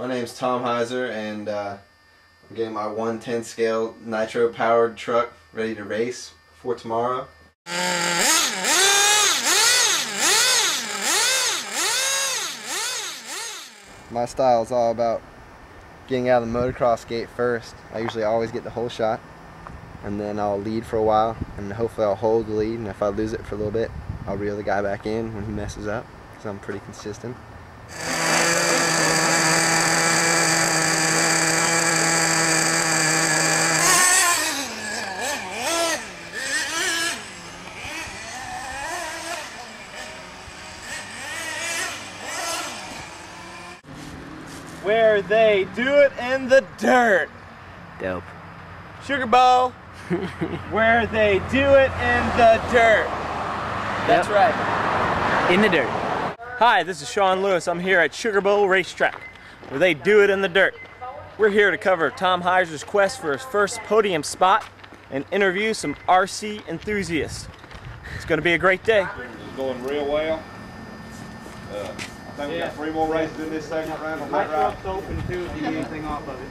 My name's Tom Hyser, and I'm getting my 1/10 scale nitro powered truck ready to race for tomorrow. My style is all about getting out of the motocross gate first. I usually always get the whole shot, and then I'll lead for a while, and hopefully I'll hold the lead, and if I lose it for a little bit, I'll reel the guy back in when he messes up, because I'm pretty consistent. Where they do it in the dirt. Dope. Sugar Bowl. Where they do it in the dirt. That's right. In the dirt. Hi, this is Sean Lewis. I'm here at Sugar Bowl Racetrack, where they do it in the dirt. We're here to cover Tom Hyser's quest for his first podium spot and interview some RC enthusiasts. It's going to be a great day. It's going real well. I think we got 3 more races in this segment round. On that route. Open too if you need anything off of it.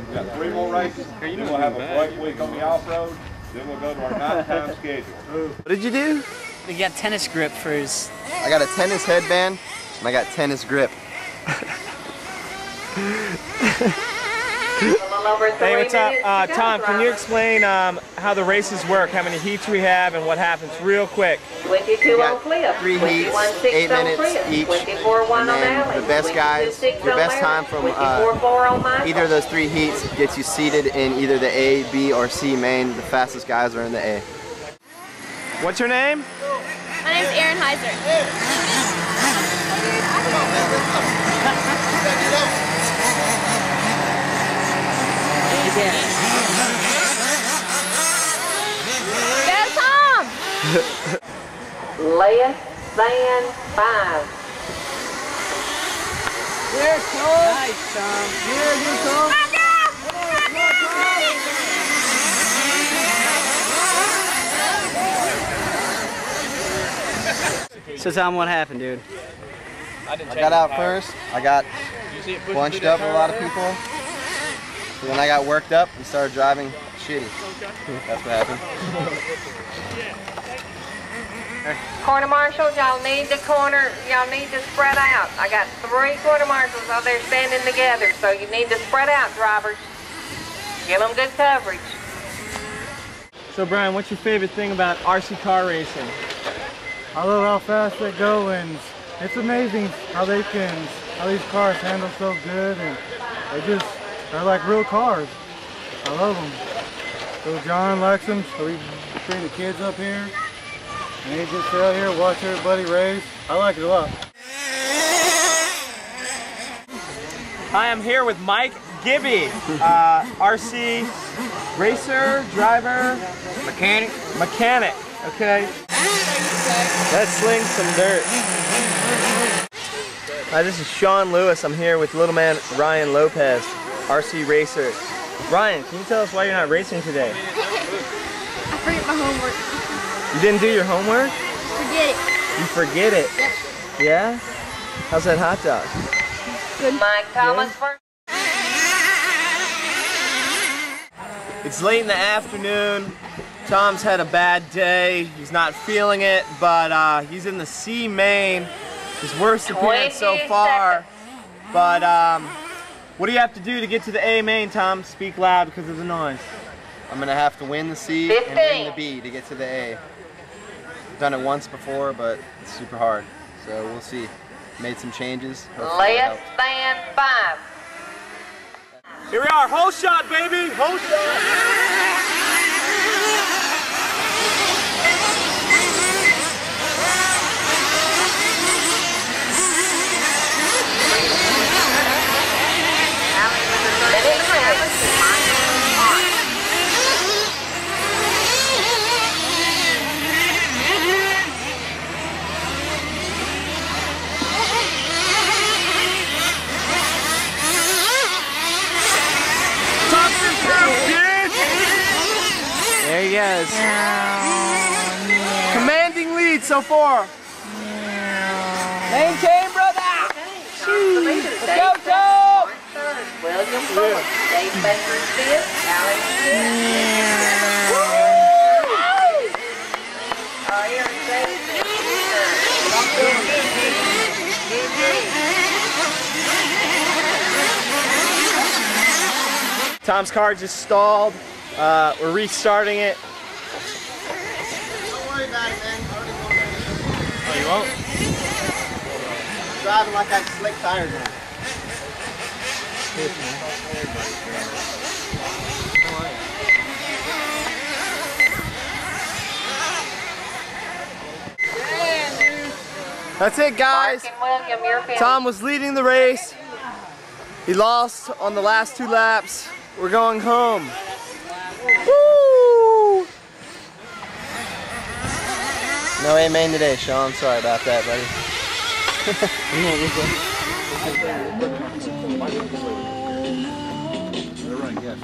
We got 3 more races. Then we'll have a break week on the off-road. Then we'll go to our nighttime schedule. What did you do? He got tennis grip for his... I got a tennis headband, and I got tennis grip. Hey, what's up? Tom, can you explain how the races work, how many heats we have, and what happens real quick? 22 on Cliff, 3 heats, 8 minutes each, and then the best guys, your best time from either of those 3 heats gets you seated in either the A, B, or C main. The fastest guys are in the A. What's your name? My name's Aaron Hyser. Go Tom! Less than 5. Here, Tom. Nice, Tom. Here, you Tom. So Tom, what happened, dude? I got out first. I got bunched up with a lot of people. So then I got worked up and started driving shitty. That's what happened. Corner marshals, y'all need to spread out. I got 3 corner marshals out there standing together, so you need to spread out, drivers. Give them good coverage. So Brian, what's your favorite thing about RC car racing? I love how fast they go, and it's amazing how these cars handle so good, and they're like real cars. I love them. So John likes them, so we bring the kids up here, and they just sit out here, watch everybody race. I like it a lot. Hi, I'm here with Mike Gibby, RC racer, driver, mechanic, okay? Let's sling some dirt. Hi, this is Sean Lewis. I'm here with little man Ryan Lopez, RC racer. Ryan, can you tell us why you're not racing today? I forget my homework. You didn't do your homework? Forget it. You forget it? Yep. Yeah? How's that hot dog? Good. Mike Thomas first. It's late in the afternoon. Tom's had a bad day. He's not feeling it, but he's in the C main. His worst appearance so far. But what do you have to do to get to the A main, Tom? Speak loud because of the noise. I'm going to have to win the C and win the B to get to the A. I've done it once before, but it's super hard. So we'll see. Made some changes. Less than 5. Here we are, whole shot, baby, whole shot. There he goes. Commanding lead so far. Maintain, brother. Let's go, Tom. Dave Baker's fifth, Alex fifth. Aaron James Tom's car just stalled. We're restarting it. Don't worry about it, man. Oh, you won't? I'm driving like I have slick tires on. That's it, guys. Mark and William, you're finished. Tom was leading the race. He lost on the last 2 laps. We're going home. Woo! No A-main today, Sean. Sorry about that, buddy. Right, yes.